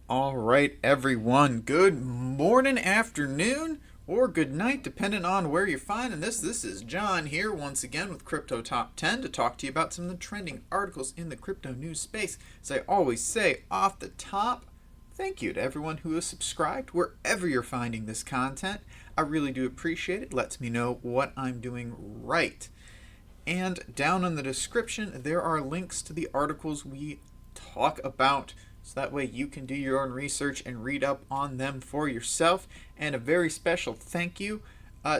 All right, everyone. Good morning, afternoon, or good night, depending on where you're finding this. This is John here once again with Crypto Top 10 to talk to you about some of the trending articles in the crypto news space. As I always say off the top, thank you to everyone who has subscribed wherever you're finding this content. I really do appreciate it. It lets me know what I'm doing right. And down in the description, there are links to the articles we talk about. So that way you can do your own research and read up on them for yourself. And a very special thank you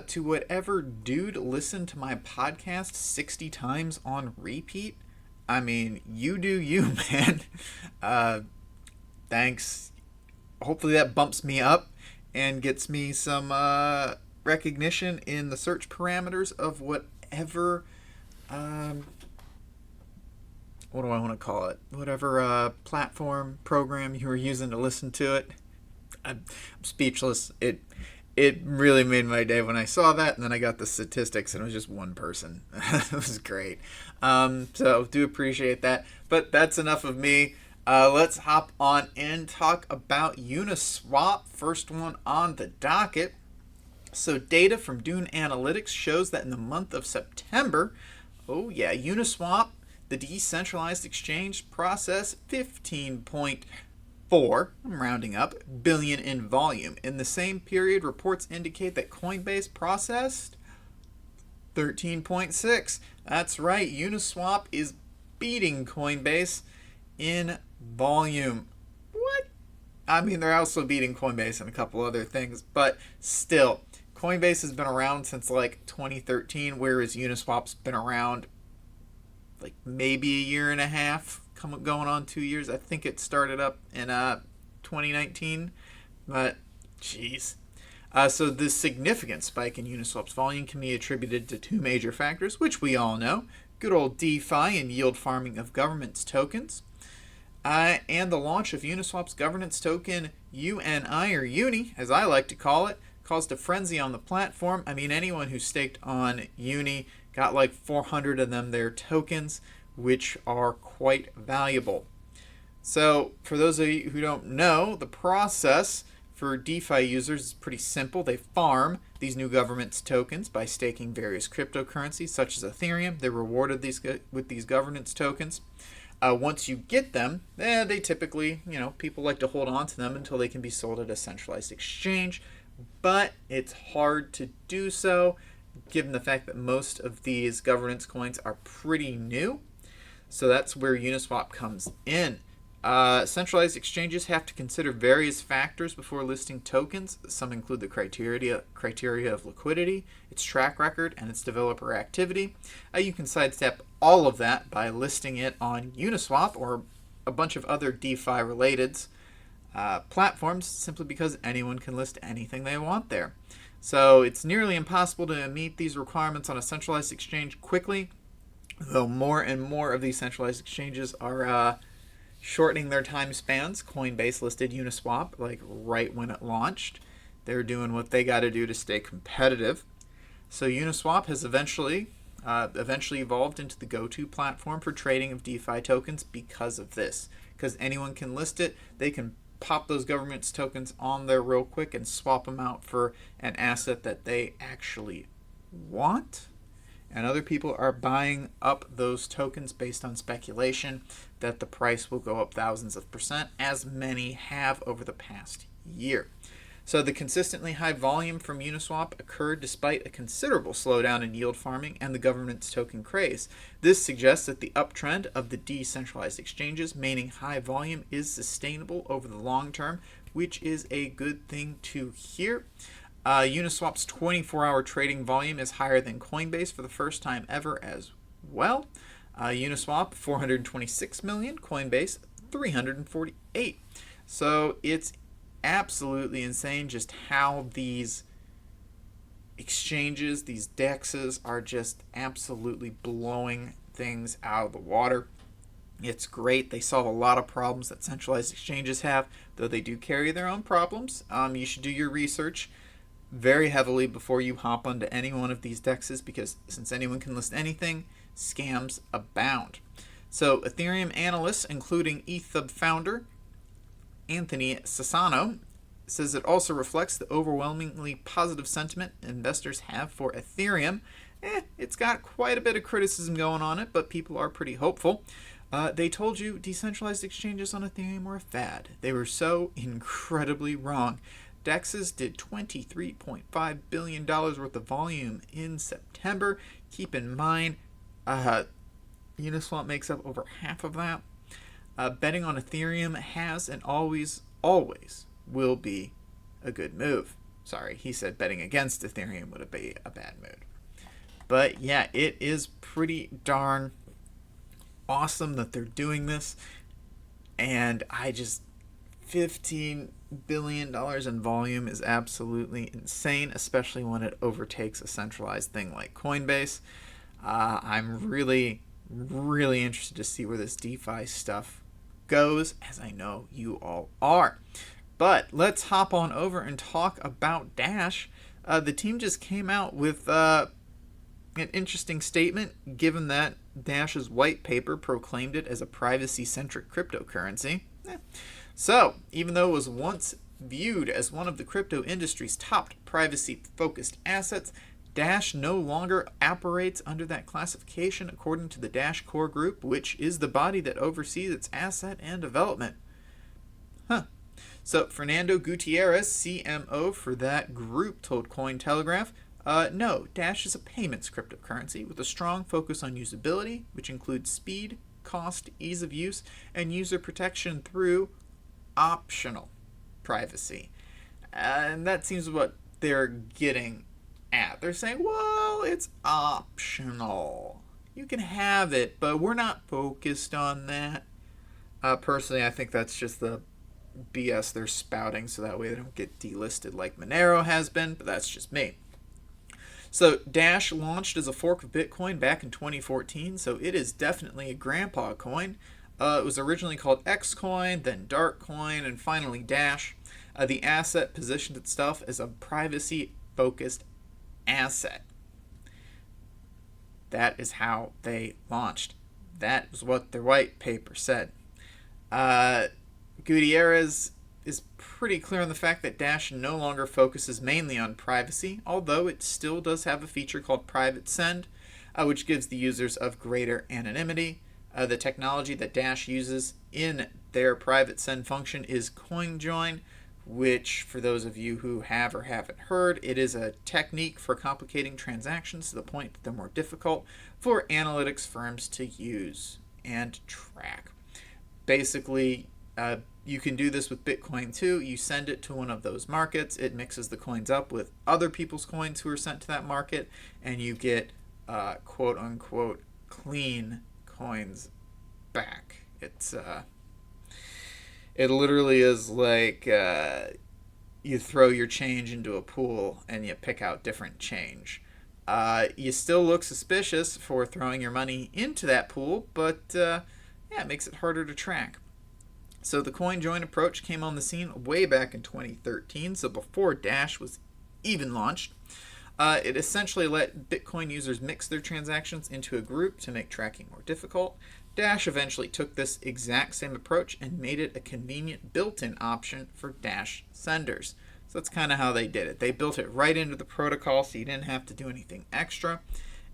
to whatever dude listened to my podcast 60 times on repeat. I mean, you do you, man. Thanks. Hopefully that bumps me up and gets me some recognition in the search parameters of whatever what do I want to call it? Whatever platform program you were using to listen to it. I'm speechless. It really made my day when I saw that, and then I got the statistics, and it was just one person. It was great. So do appreciate that. But that's enough of me. Let's hop on and talk about Uniswap. First one on the docket. So data from Dune Analytics shows that in the month of September, Uniswap, the decentralized exchange, processed 15.4, I'm rounding up, billion in volume. In the same period, reports indicate that Coinbase processed 13.6. That's right, Uniswap is beating Coinbase in volume. What? I mean, they're also beating Coinbase and a couple other things, but still, Coinbase has been around since like 2013, whereas Uniswap's been around like maybe a year and a half, going on 2 years. I think it started up in 2019, but jeez. So this significant spike in Uniswap's volume can be attributed to two major factors, which we all know: good old DeFi and yield farming of government's tokens, and the launch of Uniswap's governance token UNI, or Uni, as I like to call it, caused a frenzy on the platform. I mean, anyone who staked on Uni got like 400 of them, their tokens, which are quite valuable. So for those of you who don't know, the process for DeFi users is pretty simple. They farm these new governance tokens by staking various cryptocurrencies, such as Ethereum. They're rewarded with these governance tokens. Once you get them, they typically, people like to hold on to them until they can be sold at a centralized exchange. But it's hard to do so, given the fact that most of these governance coins are pretty new. So that's where Uniswap comes in. Centralized exchanges have to consider various factors before listing tokens. Some include the criteria of liquidity, its track record, and its developer activity. You can sidestep all of that by listing it on Uniswap or a bunch of other DeFi-related platforms, simply because anyone can list anything they want there. So it's nearly impossible to meet these requirements on a centralized exchange quickly, though more and more of these centralized exchanges are shortening their time spans. Coinbase listed Uniswap like right when it launched. They're doing what they got to do to stay competitive. So Uniswap has eventually evolved into the go-to platform for trading of DeFi tokens because of this. Because anyone can list it, they can pop those governance tokens on there real quick and swap them out for an asset that they actually want. And other people are buying up those tokens based on speculation that the price will go up thousands of %, as many have over the past year. So the consistently high volume from Uniswap occurred despite a considerable slowdown in yield farming and the governance token craze. This suggests that the uptrend of the decentralized exchanges, meaning high volume, is sustainable over the long term, which is a good thing to hear. Uniswap's 24-hour trading volume is higher than Coinbase for the first time ever as well. Uniswap 426 million, Coinbase 348. So it's absolutely insane just how these exchanges, these DEXs, are just absolutely blowing things out of the water. It's great. They solve a lot of problems that centralized exchanges have, though they do carry their own problems. You should do your research very heavily before you hop onto any one of these DEXs, because since anyone can list anything, scams abound. So Ethereum analysts, including ETHUB founder Anthony Sassano says it also reflects the overwhelmingly positive sentiment investors have for Ethereum. It's got quite a bit of criticism going on it, but people are pretty hopeful. They told you decentralized exchanges on Ethereum were a fad. They were so incredibly wrong. DEXs did $23.5 billion worth of volume in September. Keep in mind, Uniswap makes up over half of that. Betting on Ethereum has and always will be a good move. Sorry, he said betting against Ethereum would be a bad move. But yeah, it is pretty darn awesome that they're doing this. And $15 billion in volume is absolutely insane, especially when it overtakes a centralized thing like Coinbase. I'm really interested to see where this DeFi stuff goes, as I know you all are. But let's hop on over and talk about Dash. The team just came out with an interesting statement, given that Dash's white paper proclaimed it as a privacy-centric cryptocurrency. So, even though it was once viewed as one of the crypto industry's top privacy-focused assets, Dash no longer operates under that classification according to the Dash Core Group, which is the body that oversees its asset and development. So Fernando Gutierrez, CMO for that group, told Cointelegraph, no, Dash is a payments cryptocurrency with a strong focus on usability, which includes speed, cost, ease of use, and user protection through optional privacy. And that seems what they're getting at. They're saying, well, it's optional. You can have it, but we're not focused on that. Personally, I think that's just the BS they're spouting so that way they don't get delisted like Monero has been, but that's just me. So Dash launched as a fork of Bitcoin back in 2014, so it is definitely a grandpa coin. It was originally called Xcoin, then Darkcoin, and finally Dash. The asset positioned itself as a privacy-focused asset. That is how they launched. That is what their white paper said. Gutierrez is pretty clear on the fact that Dash no longer focuses mainly on privacy, although it still does have a feature called Private Send, which gives the users of greater anonymity. The technology that Dash uses in their Private Send function is CoinJoin, which, for those of you who have or haven't heard, it is a technique for complicating transactions to the point that they're more difficult for analytics firms to use and track. Basically, you can do this with Bitcoin too. You send it to one of those markets, it mixes the coins up with other people's coins who are sent to that market, and you get quote unquote clean coins back. It literally is like you throw your change into a pool and you pick out different change. You still look suspicious for throwing your money into that pool, but it makes it harder to track. So the CoinJoin approach came on the scene way back in 2013, so before Dash was even launched. It essentially let Bitcoin users mix their transactions into a group to make tracking more difficult. Dash eventually took this exact same approach and made it a convenient built-in option for Dash senders. So that's kind of how they did it. They built it right into the protocol so you didn't have to do anything extra,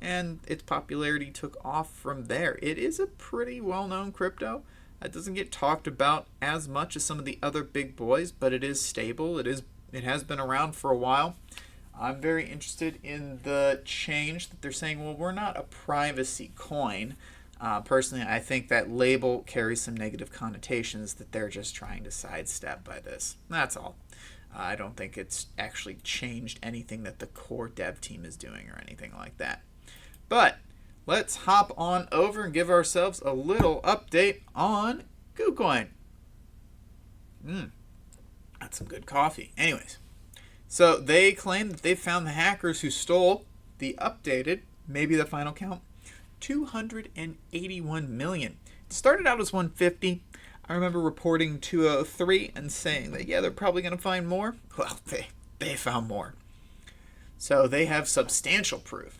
and its popularity took off from there. It is a pretty well-known crypto. It doesn't get talked about as much as some of the other big boys, but it is stable. It has been around for a while. I'm very interested in the change that they're saying, well, we're not a privacy coin. Personally, I think that label carries some negative connotations that they're just trying to sidestep by this. That's all. I don't think it's actually changed anything that the core dev team is doing or anything like that. But let's hop on over and give ourselves a little update on Kucoin. That's some good coffee. Anyways, so they claim that they found the hackers who stole the updated, maybe the final count, 281 million. It started out as 150. I remember reporting 203 and saying that, yeah, they're probably going to find more. Well, they found more. So they have substantial proof.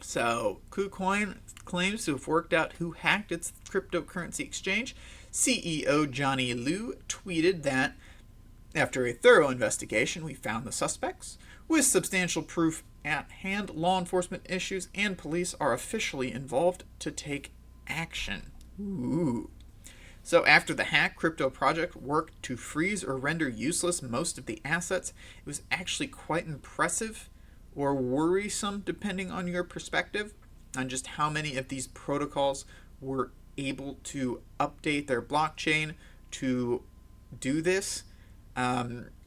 So Kucoin claims to have worked out who hacked its cryptocurrency exchange, CEO Johnny Liu tweeted that after a thorough investigation, we found the suspects. With substantial proof at hand, law enforcement issues and police are officially involved to take action. Ooh. So after the hack, Crypto Project worked to freeze or render useless most of the assets. It was actually quite impressive or worrisome, depending on your perspective, on just how many of these protocols were able to update their blockchain to do this.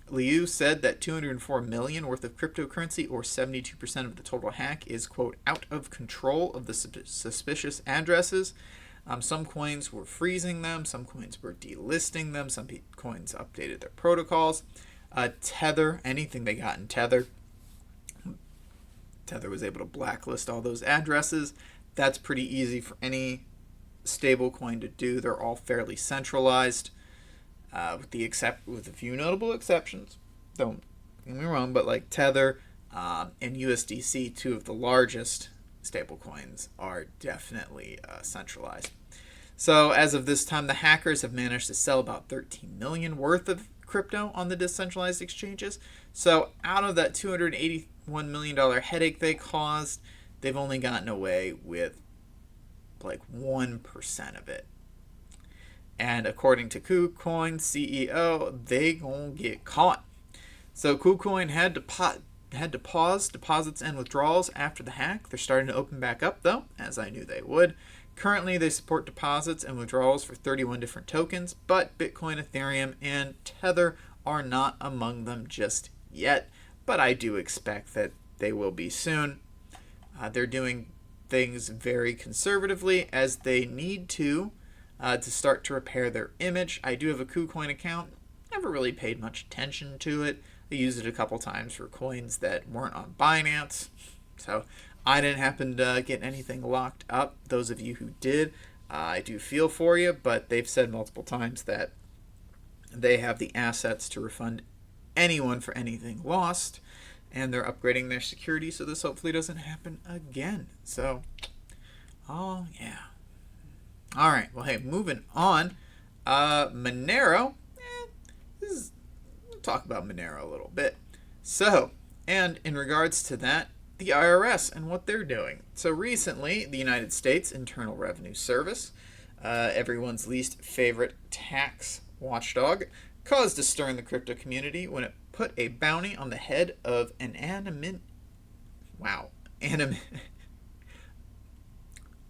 Liu said that 204 million worth of cryptocurrency, or 72% of the total hack, is, quote, out of control of the suspicious addresses. Some coins were freezing them, some coins were delisting them, some coins updated their protocols. Tether, anything they got in Tether was able to blacklist all those addresses. That's pretty easy for any stable coin to do. They're all fairly centralized, with a few notable exceptions. Don't get me wrong, but like Tether and USDC, two of the largest stable coins, are definitely centralized. So as of this time, the hackers have managed to sell about 13 million worth of crypto on the decentralized exchanges. So out of that $281 million headache they caused, they've only gotten away with like 1% of it. And according to Kucoin CEO, they gonna get caught. So Kucoin had to pause deposits and withdrawals after the hack. They're starting to open back up, though, as I knew they would. Currently, they support deposits and withdrawals for 31 different tokens, but Bitcoin, Ethereum, and Tether are not among them just yet. But I do expect that they will be soon. They're doing things very conservatively, as they need to start to repair their image. I do have a Kucoin account. Never really paid much attention to it. I used it a couple times for coins that weren't on Binance. So I didn't happen to get anything locked up. Those of you who did, I do feel for you, but they've said multiple times that they have the assets to refund anyone for anything lost, and they're upgrading their security, so this hopefully doesn't happen again. So, oh yeah. All right, well, hey, moving on. Monero. We'll talk about Monero a little bit. So, and in regards to that, the IRS and what they're doing. So recently, the United States Internal Revenue Service, everyone's least favorite tax watchdog, caused a stir in the crypto community when it put a bounty on the head of an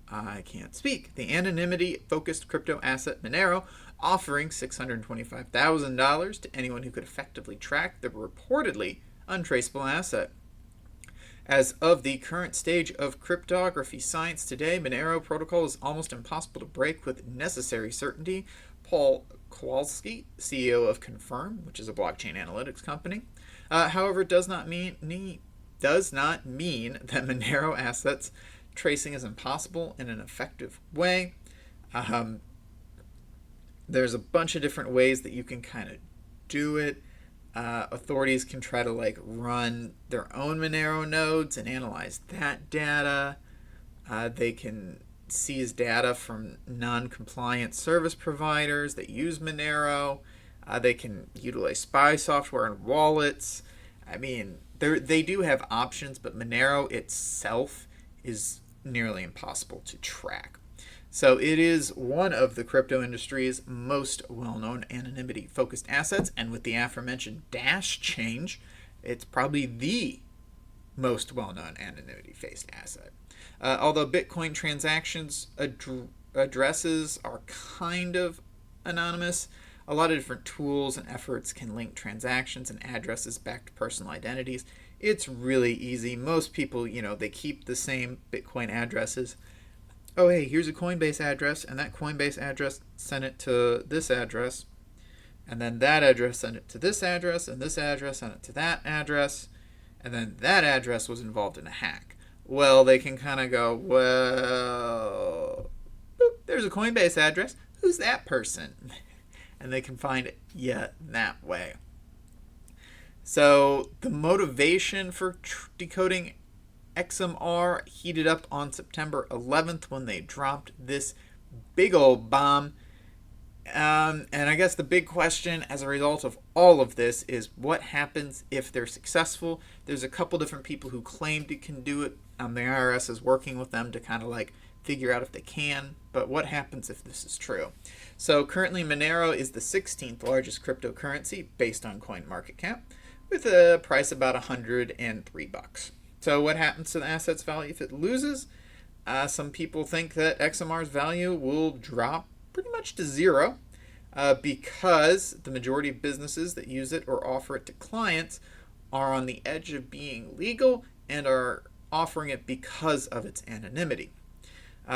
I can't speak. The anonymity-focused crypto asset Monero, offering $625,000 to anyone who could effectively track the reportedly untraceable asset. As of the current stage of cryptography science today, Monero protocol is almost impossible to break with necessary certainty. Paul Kowalski, CEO of Confirm, which is a blockchain analytics company. However, it does not mean that Monero assets tracing is impossible in an effective way. There's a bunch of different ways that you can kind of do it. Authorities can try to run their own Monero nodes and analyze that data. They can seize data from non-compliant service providers that use Monero. They can utilize spy software and wallets. I mean, they do have options, but Monero itself is nearly impossible to track. So it is one of the crypto industry's most well-known anonymity-focused assets, and with the aforementioned Dash change, it's probably the most well-known anonymity-faced asset. Although Bitcoin transactions addresses are kind of anonymous, a lot of different tools and efforts can link transactions and addresses back to personal identities. It's really easy. Most people, they keep the same Bitcoin addresses. Oh, hey, here's a Coinbase address, and that Coinbase address sent it to this address, and then that address sent it to this address, and this address sent it to that address, and then that address was involved in a hack. Well, they can kind of go, well, boop, there's a Coinbase address. Who's that person? And they can find it that way. So the motivation for decoding XMR heated up on September 11th when they dropped this big old bomb. And I guess the big question as a result of all of this is what happens if they're successful. There's a couple different people who claim they can do it. The IRS is working with them to kind of like figure out if they can. But what happens if this is true? So currently Monero is the 16th largest cryptocurrency based on coin market cap, with a price about $103. So what happens to the asset's value if it loses? Some people think that XMR's value will drop pretty much to zero, because the majority of businesses that use it or offer it to clients are on the edge of being legal and are offering it because of its anonymity.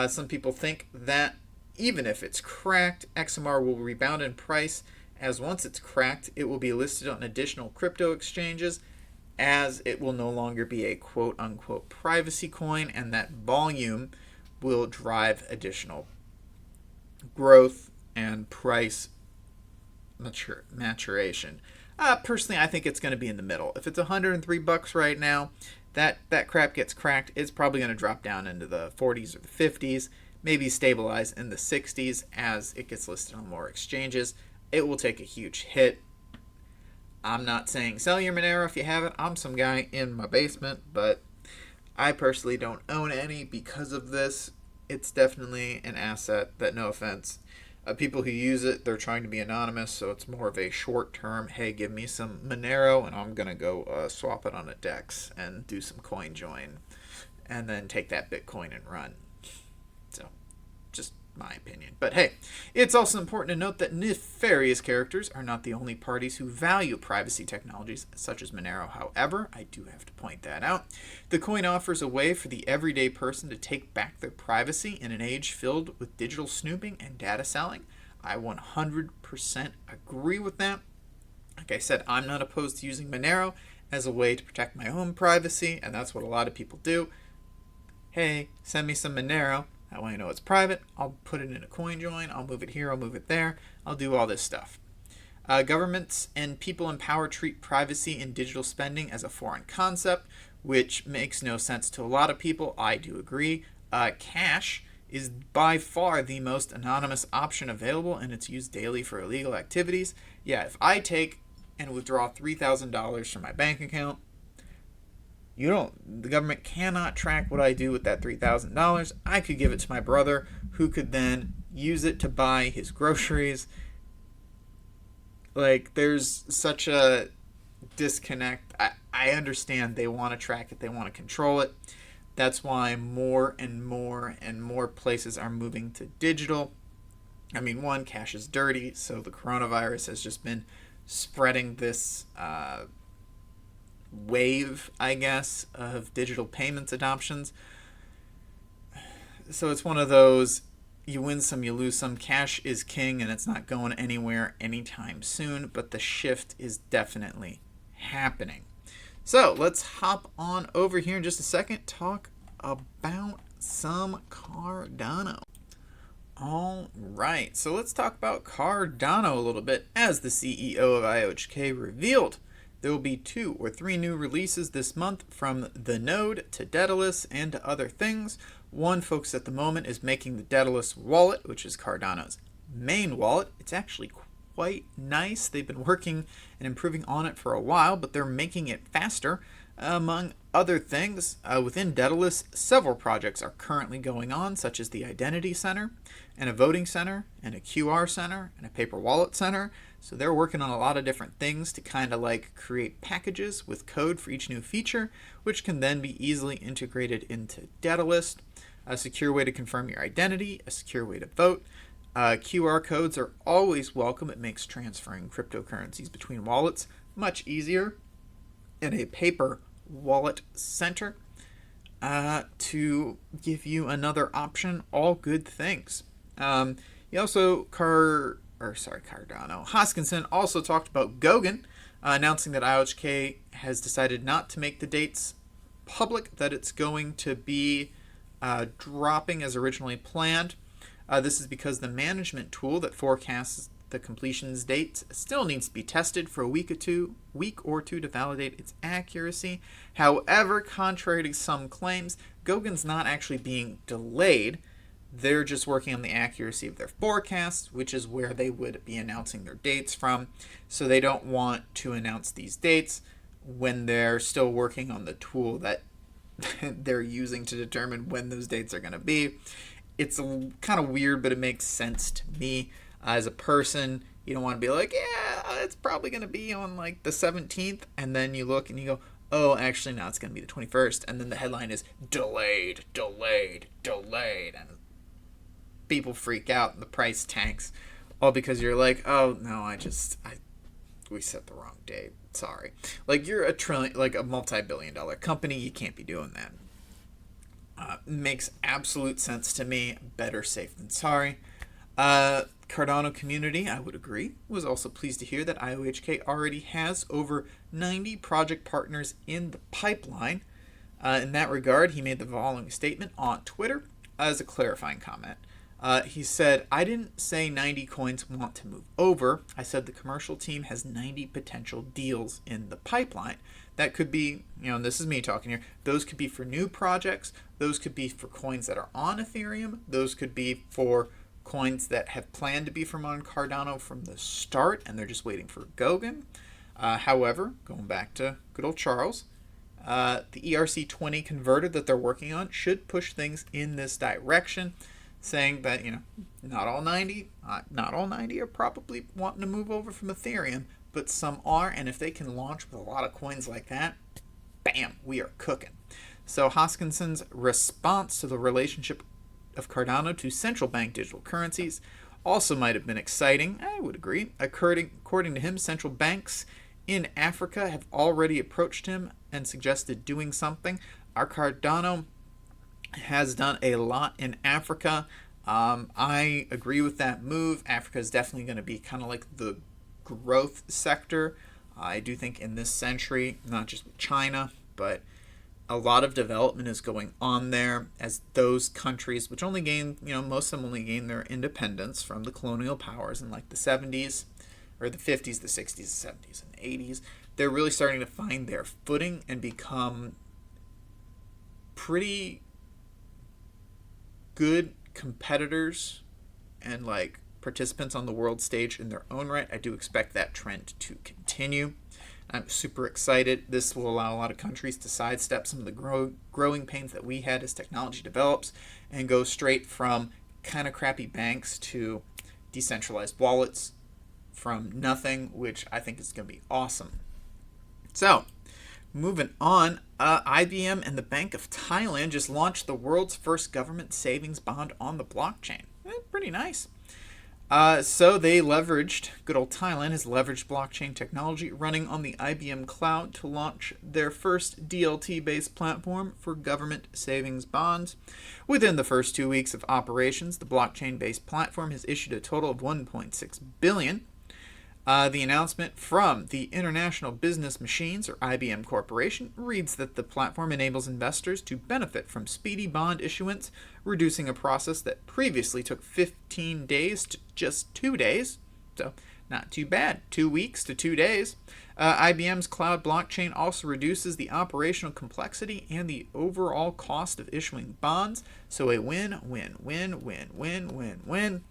Some people think that even if it's cracked, XMR will rebound in price, as once it's cracked, it will be listed on additional crypto exchanges, as it will no longer be a quote-unquote privacy coin, and that volume will drive additional growth and price maturation. Personally, I think it's going to be in the middle. If it's $103 right now, that crap gets cracked, it's probably going to drop down into the 40s or the 50s, maybe stabilize in the 60s as it gets listed on more exchanges. It will take a huge hit. I'm not saying sell your Monero if you have it. I'm some guy in my basement, but I personally don't own any because of this. It's definitely an asset that, no offense, people who use it, they're trying to be anonymous, so it's more of a short-term, hey, give me some Monero, and I'm going to go swap it on a DEX and do some coin join, and then take that Bitcoin and run. So, just my opinion. But hey, it's also important to note that nefarious characters are not the only parties who value privacy technologies such as Monero. However, I do have to point that out. The coin offers a way for the everyday person to take back their privacy in an age filled with digital snooping and data selling. I 100% agree with that. Like I said, I'm not opposed to using Monero as a way to protect my own privacy, and that's what a lot of people do. Hey, send me some Monero. That way I know it's private. I'll put it in a coin join. I'll move it here. I'll move it there. I'll do all this stuff. Governments and people in power treat privacy in digital spending as a foreign concept, which makes no sense to a lot of people. I do agree. Cash is by far the most anonymous option available, and it's used daily for illegal activities. Yeah, if I take and withdraw $3,000 from my bank account, the government cannot track what I do with that $3,000. I could give it to my brother, who could then use it to buy his groceries. Like, there's such a disconnect. I understand they want to track it, they want to control it. That's why more and more and more places are moving to digital. I mean, one, cash is dirty, so the coronavirus has just been spreading this wave, I guess, of digital payments adoptions. So it's one of those, you win some, you lose some. Cash is king, and it's not going anywhere anytime soon, but the shift is definitely happening. So let's hop on over here in just a second, talk about some Cardano. All right, so let's talk about Cardano a little bit. As the CEO of IOHK revealed, there will be 2 or 3 new releases this month, from the node to Daedalus and to other things. One focus at the moment is making the Daedalus wallet, which is Cardano's main wallet. It's actually quite nice. They've been working and improving on it for a while, but they're making it faster. Among other things, within Daedalus, several projects are currently going on, such as the Identity Center, and a Voting Center, and a QR Center, and a Paper Wallet Center. So they're working on a lot of different things to kind of like create packages with code for each new feature, which can then be easily integrated into Daedalus. A secure way to confirm your identity, a secure way to vote. QR codes are always welcome. It makes transferring cryptocurrencies between wallets much easier. And a Paper Wallet Center to give you another option. All good things. You also Cardano. Hoskinson also talked about Goguen, announcing that IOHK has decided not to make the dates public, that it's going to be dropping as originally planned. This is because the management tool that forecasts the completions date still needs to be tested for a week or two to validate its accuracy. However, contrary to some claims, Goggen's not actually being delayed. They're just working on the accuracy of their forecasts, which is where they would be announcing their dates from. So they don't want to announce these dates when they're still working on the tool that they're using to determine when those dates are going to be. It's kind of weird, but it makes sense to me. As a person, you don't want to be like, yeah, it's probably going to be on like the 17th. And then you look and you go, oh, actually, no, it's going to be the 21st. And then the headline is delayed, delayed, delayed. And people freak out and the price tanks. All because you're like, oh, no, we set the wrong date. Sorry. Like, you're a multi-billion-dollar company. You can't be doing that. Makes absolute sense to me. Better safe than sorry. Cardano community, I would agree, was also pleased to hear that IOHK already has over 90 project partners in the pipeline. In that regard, he made the following statement on Twitter as a clarifying comment. He said, I didn't say 90 coins want to move over. I said the commercial team has 90 potential deals in the pipeline. That could be, and this is me talking here, those could be for new projects. Those could be for coins that are on Ethereum. Those could be for coins that have planned to be from on Cardano from the start, and they're just waiting for Goguen. However, going back to good old Charles, the ERC20 converter that they're working on should push things in this direction, saying that not all 90 are probably wanting to move over from Ethereum, but some are, and if they can launch with a lot of coins like that, bam, we are cooking. So Hoskinson's response to the relationship of Cardano to central bank digital currencies also might have been exciting. I would agree. According to him, central banks in Africa have already approached him and suggested doing something. Our Cardano has done a lot in Africa. I agree with that move. Africa is definitely going to be kind of like the growth sector. I do think in this century, not just with China, but a lot of development is going on there as those countries, which only gain, most of them only gain their independence from the colonial powers in like the 70s or the 50s, the 60s, the 70s, and the 80s. They're really starting to find their footing and become pretty good competitors and like participants on the world stage in their own right. I do expect that trend to continue. I'm super excited. This will allow a lot of countries to sidestep some of the growing pains that we had as technology develops and go straight from kind of crappy banks to decentralized wallets from nothing, which I think is going to be awesome. So, moving on, IBM and the Bank of Thailand just launched the world's first government savings bond on the blockchain. Pretty nice. So they leveraged, good old Thailand has leveraged blockchain technology running on the IBM cloud to launch their first DLT-based platform for government savings bonds. Within the first 2 weeks of operations, the blockchain-based platform has issued a total of $1.6 billion. The announcement from the International Business Machines, or IBM Corporation, reads that the platform enables investors to benefit from speedy bond issuance, reducing a process that previously took 15 days to just 2 days. So, not too bad. 2 weeks to 2 days. IBM's cloud blockchain also reduces the operational complexity and the overall cost of issuing bonds. So, a win, win, win, win, win, win, win.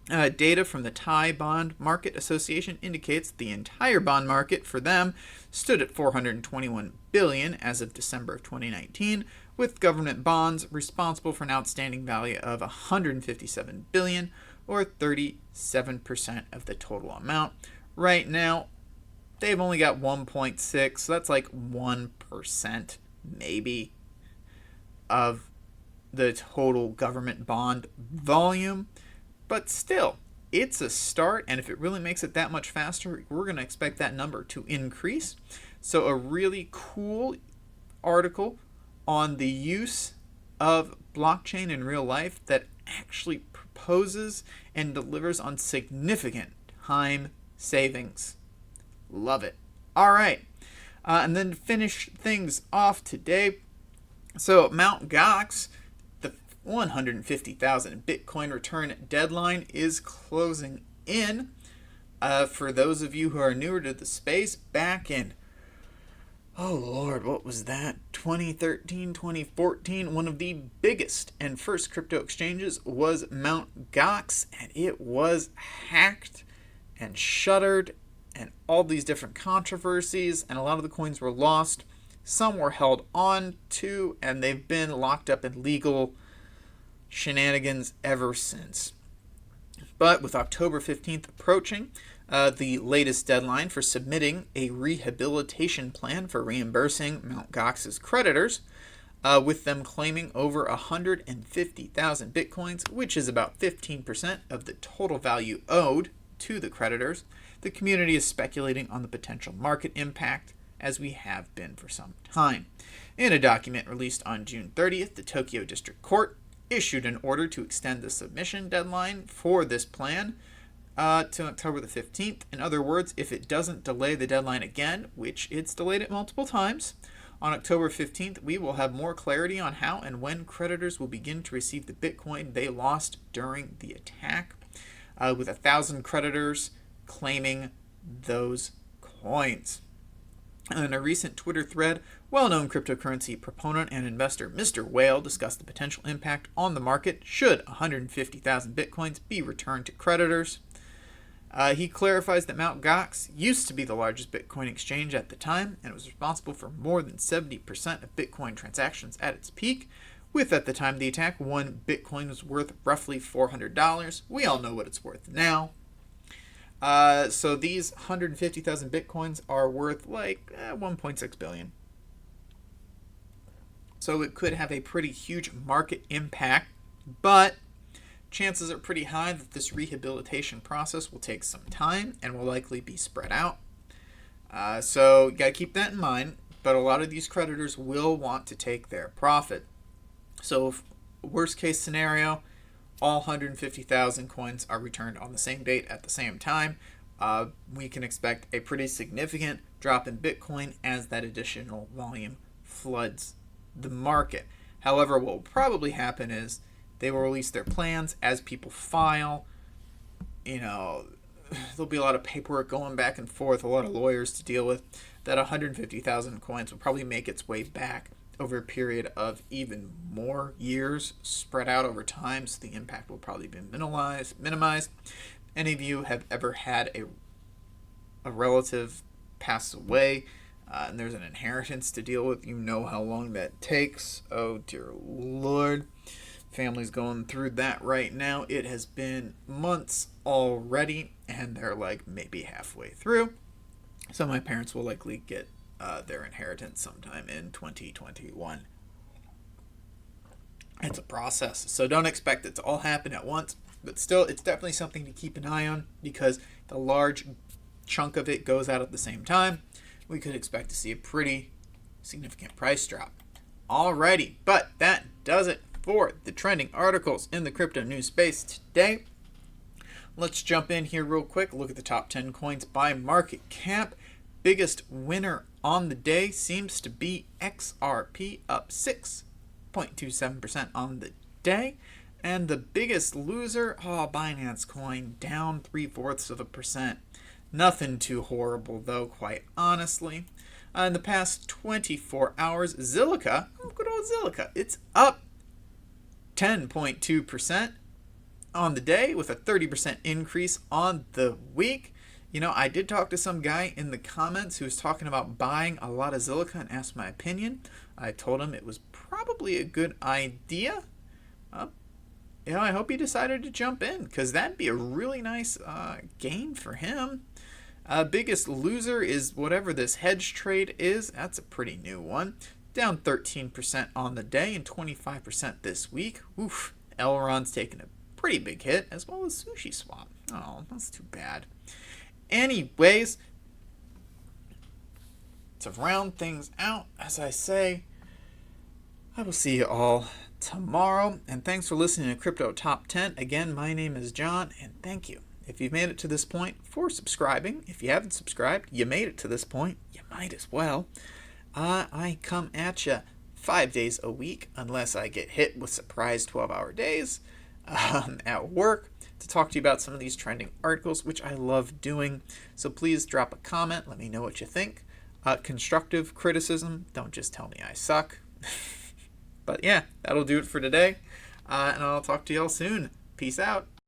Data from the Thai Bond Market Association indicates the entire bond market for them stood at $421 billion as of December of 2019, with government bonds responsible for an outstanding value of $157 billion, or 37% of the total amount. Right now, they've only got 1.6, so that's like 1% maybe of the total government bond volume. But still, it's a start, and if it really makes it that much faster, we're going to expect that number to increase. So a really cool article on the use of blockchain in real life that actually proposes and delivers on significant time savings. Love it. All right. And then to finish things off today, so MtGox, 150,000 Bitcoin return deadline is closing in. For those of you who are newer to the space, back in oh Lord, what was that? 2013, 2014, one of the biggest and first crypto exchanges was MtGox, and it was hacked and shuttered, and all these different controversies, and a lot of the coins were lost. Some were held on to, and they've been locked up in legal shenanigans ever since. But with October 15th approaching, the latest deadline for submitting a rehabilitation plan for reimbursing MtGox's creditors, with them claiming over 150,000 bitcoins, which is about 15% of the total value owed to the creditors. The community is speculating on the potential market impact, as we have been for some time. In a document released on June 30th, the Tokyo District Court issued an order to extend the submission deadline for this plan to October the 15th. In other words, if it doesn't delay the deadline again, which it's delayed it multiple times, on October 15th, we will have more clarity on how and when creditors will begin to receive the Bitcoin they lost during the attack, with 1,000 creditors claiming those coins. In a recent Twitter thread, well-known cryptocurrency proponent and investor Mr. Whale discussed the potential impact on the market should 150,000 bitcoins be returned to creditors. He clarifies that MtGox used to be the largest Bitcoin exchange at the time, and it was responsible for more than 70% of Bitcoin transactions at its peak, with at the time of the attack, one Bitcoin was worth roughly $400. We all know what it's worth now. So these 150,000 Bitcoins are worth like 1.6 billion. So it could have a pretty huge market impact, but chances are pretty high that this rehabilitation process will take some time and will likely be spread out. So you got to keep that in mind, but a lot of these creditors will want to take their profit. So if worst case scenario, all 150,000 coins are returned on the same date at the same time, we can expect a pretty significant drop in Bitcoin as that additional volume floods the market. However, what will probably happen is they will release their plans as people file. There'll be a lot of paperwork going back and forth, a lot of lawyers to deal with. That 150,000 coins will probably make its way back over a period of even more years spread out over time, so the impact will probably be minimized. Any of you have ever had a relative pass away and there's an inheritance to deal with, you know how long that takes. Oh dear Lord. Family's going through that right now. It has been months already, and they're like maybe halfway through. So my parents will likely get their inheritance sometime in 2021. It's a process, so don't expect it to all happen at once, but still, it's definitely something to keep an eye on because the large chunk of it goes out at the same time. We could expect to see a pretty significant price drop. Alrighty, but that does it for the trending articles in the crypto news space today. Let's jump in here real quick. Look at the top 10 coins by market cap. Biggest winner on the day seems to be XRP, up 6.27% on the day. And the biggest loser, Binance Coin, down 0.75%. Nothing too horrible though, quite honestly. In the past 24 hours, Zilliqa, good old Zilliqa, it's up 10.2% on the day with a 30% increase on the week. I did talk to some guy in the comments who was talking about buying a lot of Zilliqa and asked my opinion. I told him it was probably a good idea. I hope he decided to jump in because that'd be a really nice gain for him. Biggest loser is whatever this hedge trade is. That's a pretty new one. Down 13% on the day and 25% this week. Oof. Elrond's taken a pretty big hit, as well as Uniswap. Oh, that's too bad. Anyways, to round things out, as I say, I will see you all tomorrow. And thanks for listening to Crypto Top 10. Again, my name is John, and thank you. If you've made it to this point, for subscribing. If you haven't subscribed, you made it to this point, you might as well. I come at you 5 days a week, unless I get hit with surprise 12-hour days at work, to talk to you about some of these trending articles, which I love doing. So please drop a comment. Let me know what you think. constructive criticism. Don't just tell me I suck. But yeah, that'll do it for today. And I'll talk to y'all soon. Peace out.